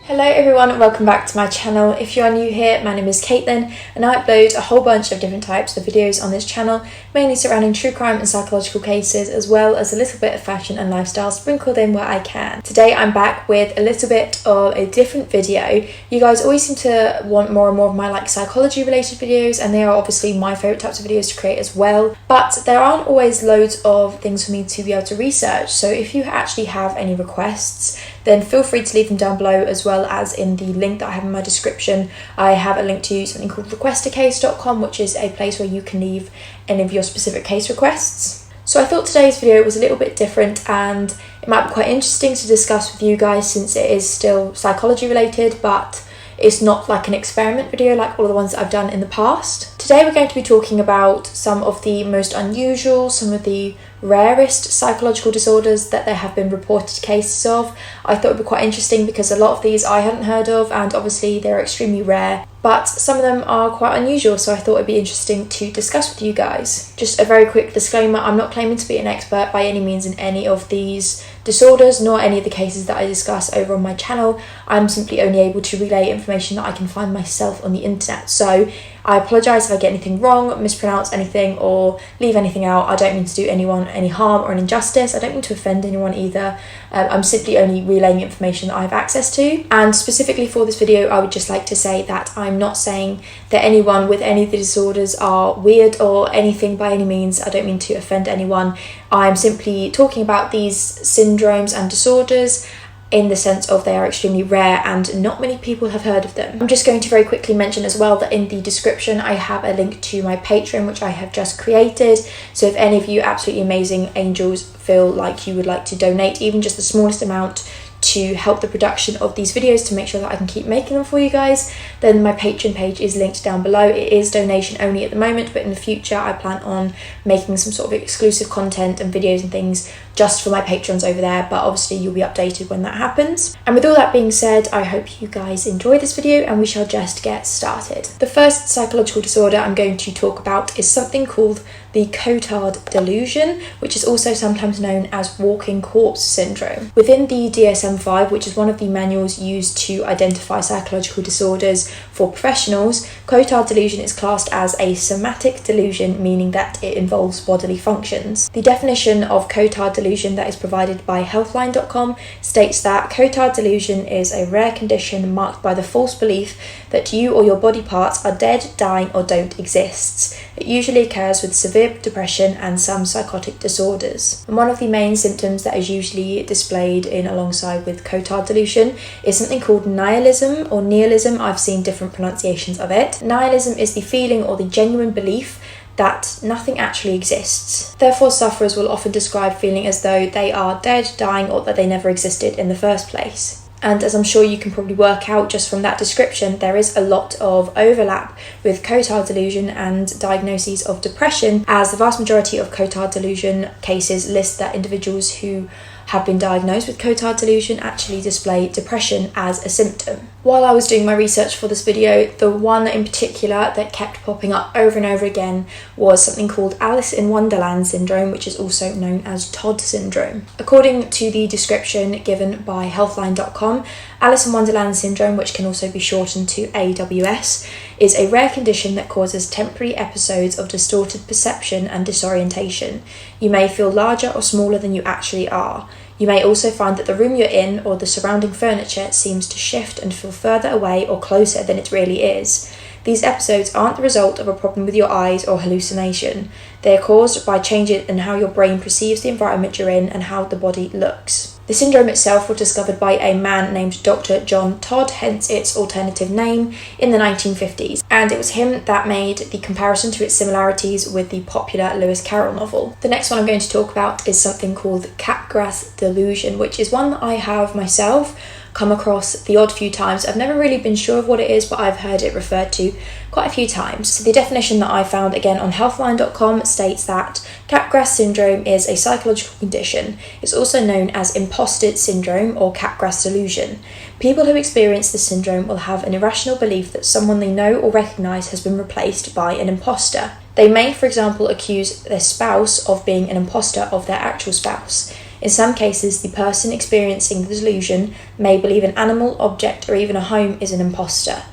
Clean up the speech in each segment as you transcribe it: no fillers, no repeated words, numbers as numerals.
Hello everyone and welcome back to my channel. If you are new here, my name is Caitlin and I upload a whole bunch of different types of videos on this channel, mainly surrounding true crime and psychological cases, as well as a little bit of fashion and lifestyle sprinkled in where I can. Today I'm back with a little bit of a different video. You guys always seem to want more and more of my psychology related videos, and they are obviously my favourite types of videos to create as well, but there aren't always loads of things for me to be able to research. So if you actually have any requests, then feel free to leave them down below, as well as in the link that I have in my description. I have a link to something called requestacase.com, which is a place where you can leave any of your specific case requests. So I thought today's video was a little bit different and it might be quite interesting to discuss with you guys, since it is still psychology related, but it's not like an experiment video like all of the ones that I've done in the past. Today we're going to be talking about some of the most unusual, some of the rarest psychological disorders that there have been reported cases of. I thought it would be quite interesting because a lot of these I hadn't heard of, and obviously they're extremely rare, but some of them are quite unusual, so I thought it'd be interesting to discuss with you guys. Just a very quick disclaimer, I'm not claiming to be an expert by any means in any of these disorders, nor any of the cases that I discuss over on my channel. I'm simply only able to relay information that I can find myself on the internet, so I apologise if I get anything wrong, mispronounce anything, or leave anything out. I don't mean to do anyone any harm or an injustice. I don't mean to offend anyone either. I'm simply only relaying information that I have access to. And specifically for this video, I would just like to say that I'm not saying that anyone with any of the disorders are weird or anything by any means. I don't mean to offend anyone. I'm simply talking about these syndromes and disorders in the sense of they are extremely rare and not many people have heard of them. I'm just going to very quickly mention as well that in the description I have a link to my Patreon, which I have just created. So if any of you absolutely amazing angels feel like you would like to donate even just the smallest amount to help the production of these videos to make sure that I can keep making them for you guys, then my Patreon page is linked down below. It is donation only at the moment, but in the future I plan on making some sort of exclusive content and videos and things just for my patrons over there, but obviously you'll be updated when that happens. And with all that being said, I hope you guys enjoy this video and we shall just get started. The first psychological disorder I'm going to talk about is something called the Cotard Delusion, which is also sometimes known as walking corpse syndrome. Within the DSM-5, which is one of the manuals used to identify psychological disorders for professionals, Cotard Delusion is classed as a somatic delusion, meaning that it involves bodily functions. The definition of Cotard Delusion that is provided by healthline.com states that Cotard Delusion is a rare condition marked by the false belief that you or your body parts are dead, dying, or don't exist. It usually occurs with severe depression and some psychotic disorders. And one of the main symptoms that is usually displayed in alongside with Cotard Delusion is something called nihilism or nihilism. I've seen different pronunciations of it. Nihilism is the feeling or the genuine belief that nothing actually exists. Therefore, sufferers will often describe feeling as though they are dead, dying, or that they never existed in the first place. And as I'm sure you can probably work out just from that description, there is a lot of overlap with Cotard Delusion and diagnoses of depression, as the vast majority of Cotard Delusion cases list that individuals who have been diagnosed with Cotard Delusion actually display depression as a symptom. While I was doing my research for this video, the one in particular that kept popping up over and over again was something called Alice in Wonderland Syndrome, which is also known as Todd Syndrome. According to the description given by healthline.com, Alice in Wonderland Syndrome, which can also be shortened to AWS, is a rare condition that causes temporary episodes of distorted perception and disorientation. You may feel larger or smaller than you actually are. You may also find that the room you're in or the surrounding furniture seems to shift and feel further away or closer than it really is. These episodes aren't the result of a problem with your eyes or hallucination. They are caused by changes in how your brain perceives the environment you're in and how the body looks. The syndrome itself was discovered by a man named Dr. John Todd, hence its alternative name, in the 1950s, and it was him that made the comparison to its similarities with the popular Lewis Carroll novel. The next one I'm going to talk about is something called Capgras Delusion, which is one that I have myself come across the odd few times. I've never really been sure of what it is, but I've heard it referred to quite a few times. So the definition that I found again on healthline.com states that Capgras syndrome is a psychological condition. It's also known as imposter syndrome or Capgras delusion. People who experience this syndrome will have an irrational belief that someone they know or recognise has been replaced by an imposter. They may, for example, accuse their spouse of being an imposter of their actual spouse. In some cases, the person experiencing the delusion may believe an animal, object, or even a home is an imposter.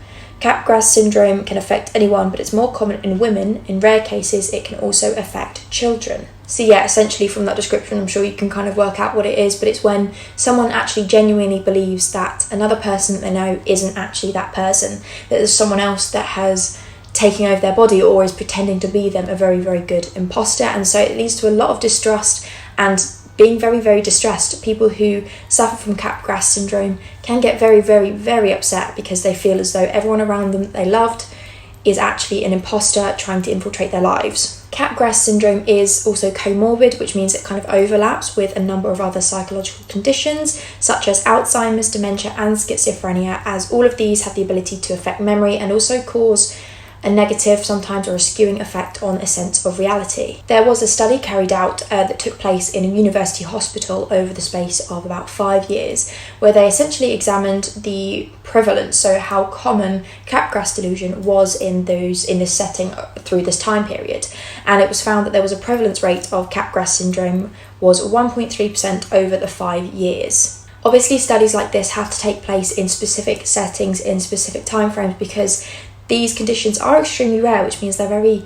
Capgras Syndrome can affect anyone, but it's more common in women. In rare cases, it can also affect children. So yeah, essentially from that description, I'm sure you can kind of work out what it is, but it's when someone actually genuinely believes that another person that they know isn't actually that person, that there's someone else that has taken over their body or is pretending to be them, a very, very good imposter. And so it leads to a lot of distrust and being very, very distressed. People who suffer from Capgras syndrome can get very, very, very upset because they feel as though everyone around them that they loved is actually an imposter trying to infiltrate their lives. Capgras syndrome is also comorbid, which means it kind of overlaps with a number of other psychological conditions such as Alzheimer's, dementia and schizophrenia, as all of these have the ability to affect memory and also cause a negative sometimes or a skewing effect on a sense of reality. There was a study carried out that took place in a university hospital over the space of about 5 years, where they essentially examined the prevalence, so how common Capgras delusion was in this setting through this time period. And it was found that there was a prevalence rate of Capgras syndrome was 1.3% over the 5 years. Obviously, studies like this have to take place in specific settings, in specific timeframes, because these conditions are extremely rare, which means they're very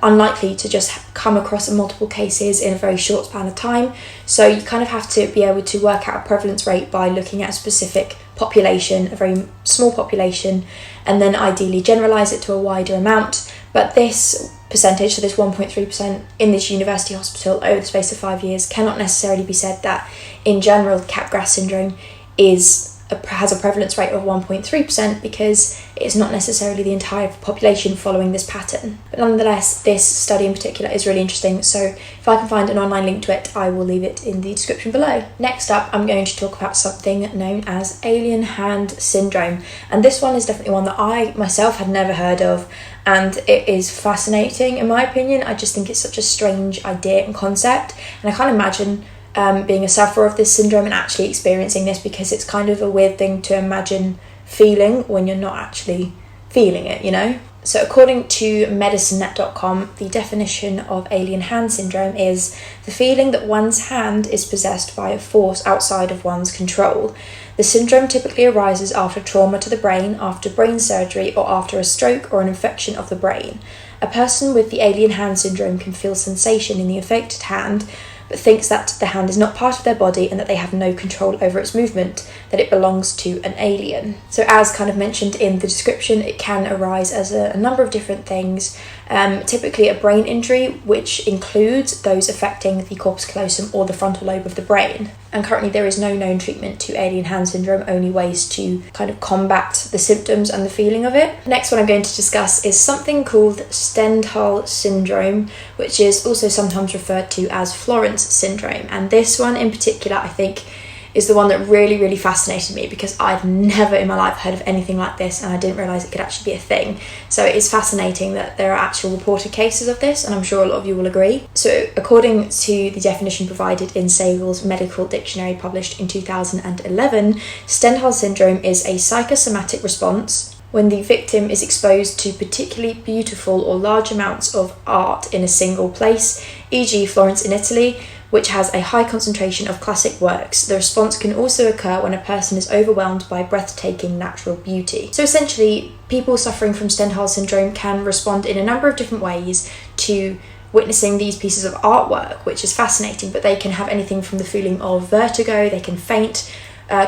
unlikely to just come across in multiple cases in a very short span of time. So you kind of have to be able to work out a prevalence rate by looking at a specific population, a very small population, and then ideally generalise it to a wider amount. But this percentage, so this 1.3% in this university hospital over the space of 5 years, cannot necessarily be said that in general Capgras syndrome has a prevalence rate of 1.3%, because it's not necessarily the entire population following this pattern. But nonetheless, this study in particular is really interesting, so if I can find an online link to it, I will leave it in the description below. Next up, I'm going to talk about something known as alien hand syndrome, and this one is definitely one that I myself had never heard of, and it is fascinating in my opinion. I just think it's such a strange idea and concept, and I can't imagine being a sufferer of this syndrome and actually experiencing this, because it's kind of a weird thing to imagine feeling when you're not actually feeling it, you know? So according to medicinenet.com, the definition of alien hand syndrome is the feeling that one's hand is possessed by a force outside of one's control. The syndrome typically arises after trauma to the brain, after brain surgery, or after a stroke or an infection of the brain. A person with the alien hand syndrome can feel sensation in the affected hand, but thinks that the hand is not part of their body and that they have no control over its movement, that it belongs to an alien. So as kind of mentioned in the description, it can arise as a number of different things, typically a brain injury, which includes those affecting the corpus callosum or the frontal lobe of the brain. And currently there is no known treatment to alien hand syndrome, only ways to kind of combat the symptoms and the feeling of it. Next one I'm going to discuss is something called Stendhal Syndrome, which is also sometimes referred to as Florence Syndrome. And this one in particular, I think, is the one that really, really fascinated me, because I'd never in my life heard of anything like this, and I didn't realise it could actually be a thing. So it is fascinating that there are actual reported cases of this, and I'm sure a lot of you will agree. So according to the definition provided in Sagel's Medical Dictionary published in 2011, Stendhal Syndrome is a psychosomatic response when the victim is exposed to particularly beautiful or large amounts of art in a single place, e.g. Florence in Italy, which has a high concentration of classic works. The response can also occur when a person is overwhelmed by breathtaking natural beauty. So essentially, people suffering from Stendhal syndrome can respond in a number of different ways to witnessing these pieces of artwork, which is fascinating, but they can have anything from the feeling of vertigo, they can faint,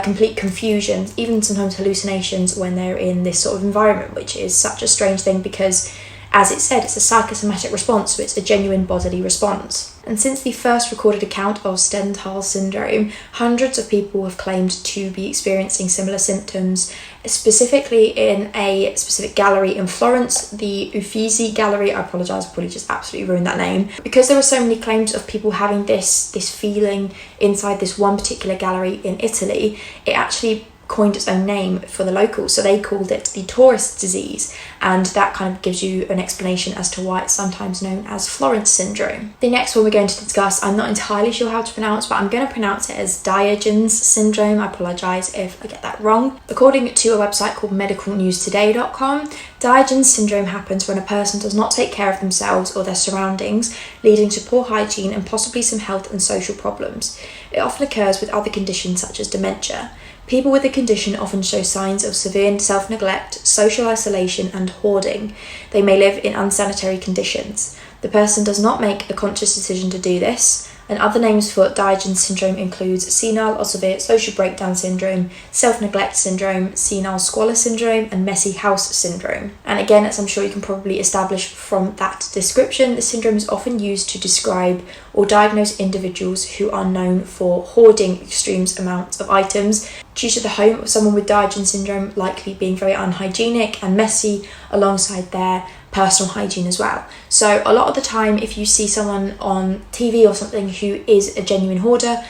complete confusion, even sometimes hallucinations when they're in this sort of environment, which is such a strange thing because, as it said, it's a psychosomatic response, so it's a genuine bodily response. And since the first recorded account of Stendhal syndrome, hundreds of people have claimed to be experiencing similar symptoms, specifically in a specific gallery in Florence, the Uffizi Gallery. I apologise, I probably just absolutely ruined that name. Because there were so many claims of people having this feeling inside this one particular gallery in Italy, it actually coined its own name for the locals, so they called it the tourist disease, and that kind of gives you an explanation as to why it's sometimes known as Florence Syndrome. The next one we're going to discuss, I'm not entirely sure how to pronounce, but I'm going to pronounce it as Diegan Syndrome. I apologise if I get that wrong. According to a website called medicalnewstoday.com, Diegan Syndrome happens when a person does not take care of themselves or their surroundings, leading to poor hygiene and possibly some health and social problems. It often occurs with other conditions such as dementia. People with the condition often show signs of severe self-neglect, social isolation and hoarding. They may live in unsanitary conditions. The person does not make a conscious decision to do this, and other names for Diegan syndrome includes senile or severe social breakdown syndrome, self-neglect syndrome, senile squalor syndrome, and messy house syndrome. And again, as I'm sure you can probably establish from that description, the syndrome is often used to describe or diagnose individuals who are known for hoarding extreme amounts of items, due to the home of someone with Diegan syndrome likely being very unhygienic and messy alongside their personal hygiene as well. So a lot of the time, if you see someone on TV or something who is a genuine hoarder,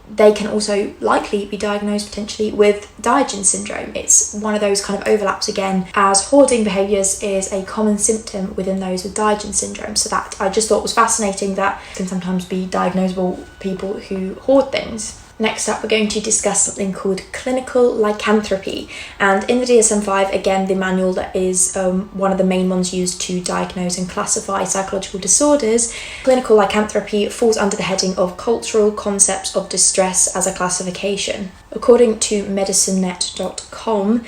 they can also likely be diagnosed potentially with Diegan syndrome. It's one of those kind of overlaps again, as hoarding behaviours is a common symptom within those with Diegan syndrome. So that I just thought was fascinating, that can sometimes be diagnosable people who hoard things. Next up, we're going to discuss something called clinical lycanthropy, and in the DSM-5, again, the manual that is one of the main ones used to diagnose and classify psychological disorders, clinical lycanthropy falls under the heading of cultural concepts of distress as a classification. According to medicinenet.com,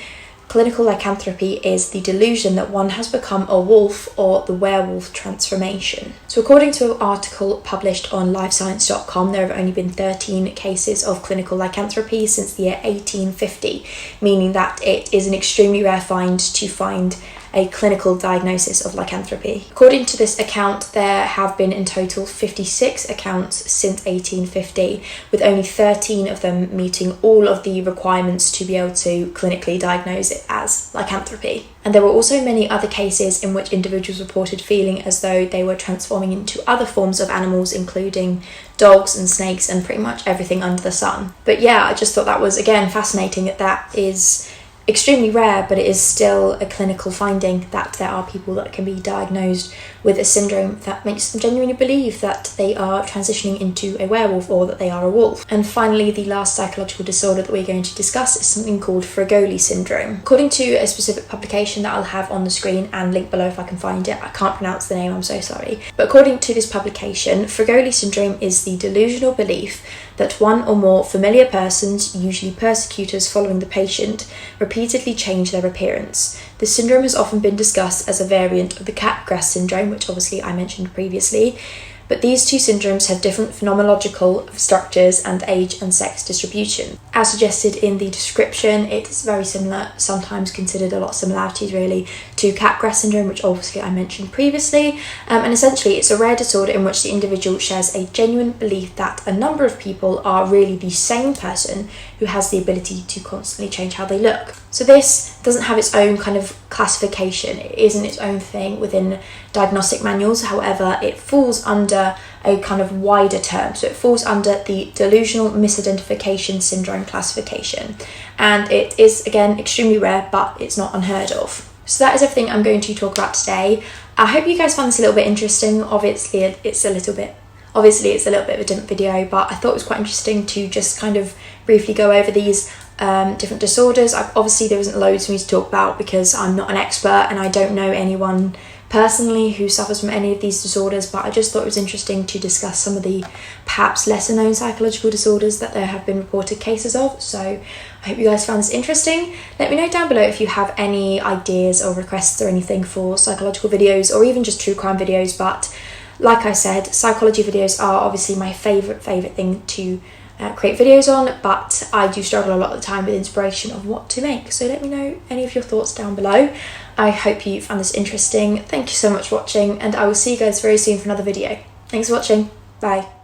clinical lycanthropy is the delusion that one has become a wolf or the werewolf transformation. So according to an article published on livescience.com, there have only been 13 cases of clinical lycanthropy since the year 1850, meaning that it is an extremely rare find to find a clinical diagnosis of lycanthropy. According to this account, there have been in total 56 accounts since 1850, with only 13 of them meeting all of the requirements to be able to clinically diagnose it as lycanthropy. And there were also many other cases in which individuals reported feeling as though they were transforming into other forms of animals, including dogs and snakes and pretty much everything under the sun. But yeah, I just thought that was, again, fascinating that is extremely rare, but it is still a clinical finding that there are people that can be diagnosed with a syndrome that makes them genuinely believe that they are transitioning into a werewolf or that they are a wolf. And finally, the last psychological disorder that we're going to discuss is something called Freud Syndrome. According to a specific publication that I'll have on the screen and link below if I can find it, I can't pronounce the name, I'm so sorry. But according to this publication, Freud Syndrome is the delusional belief that one or more familiar persons, usually persecutors following the patient, repeatedly change their appearance. The syndrome has often been discussed as a variant of the Capgras Syndrome, which obviously I mentioned previously, but these two syndromes have different phenomenological structures and age and sex distribution. As suggested in the description, it's very similar, sometimes considered a lot of similarities really, to Capgras Syndrome, which obviously I mentioned previously, and essentially it's a rare disorder in which the individual shares a genuine belief that a number of people are really the same person who has the ability to constantly change how they look. So this doesn't have its own kind of classification, it isn't its own thing within diagnostic manuals, however it falls under a kind of wider term, so it falls under the delusional misidentification syndrome classification, and it is again extremely rare, but it's not unheard of. So that is everything I'm going to talk about today. I hope you guys found this a little bit interesting. Obviously it's a little bit of a different video, but I thought it was quite interesting to just kind of briefly go over these different disorders. Obviously there isn't loads for me to talk about because I'm not an expert and I don't know anyone personally who suffers from any of these disorders, but I just thought it was interesting to discuss some of the perhaps lesser known psychological disorders that there have been reported cases of. So I hope you guys found this interesting. Let me know down below if you have any ideas or requests or anything for psychological videos or even just true crime videos, but like I said, psychology videos are obviously my favourite thing to create videos on, but I do struggle a lot of the time with inspiration of what to make, so let me know any of your thoughts down below. I hope you found this interesting. Thank you so much for watching, and I will see you guys very soon for another video. Thanks for watching. Bye.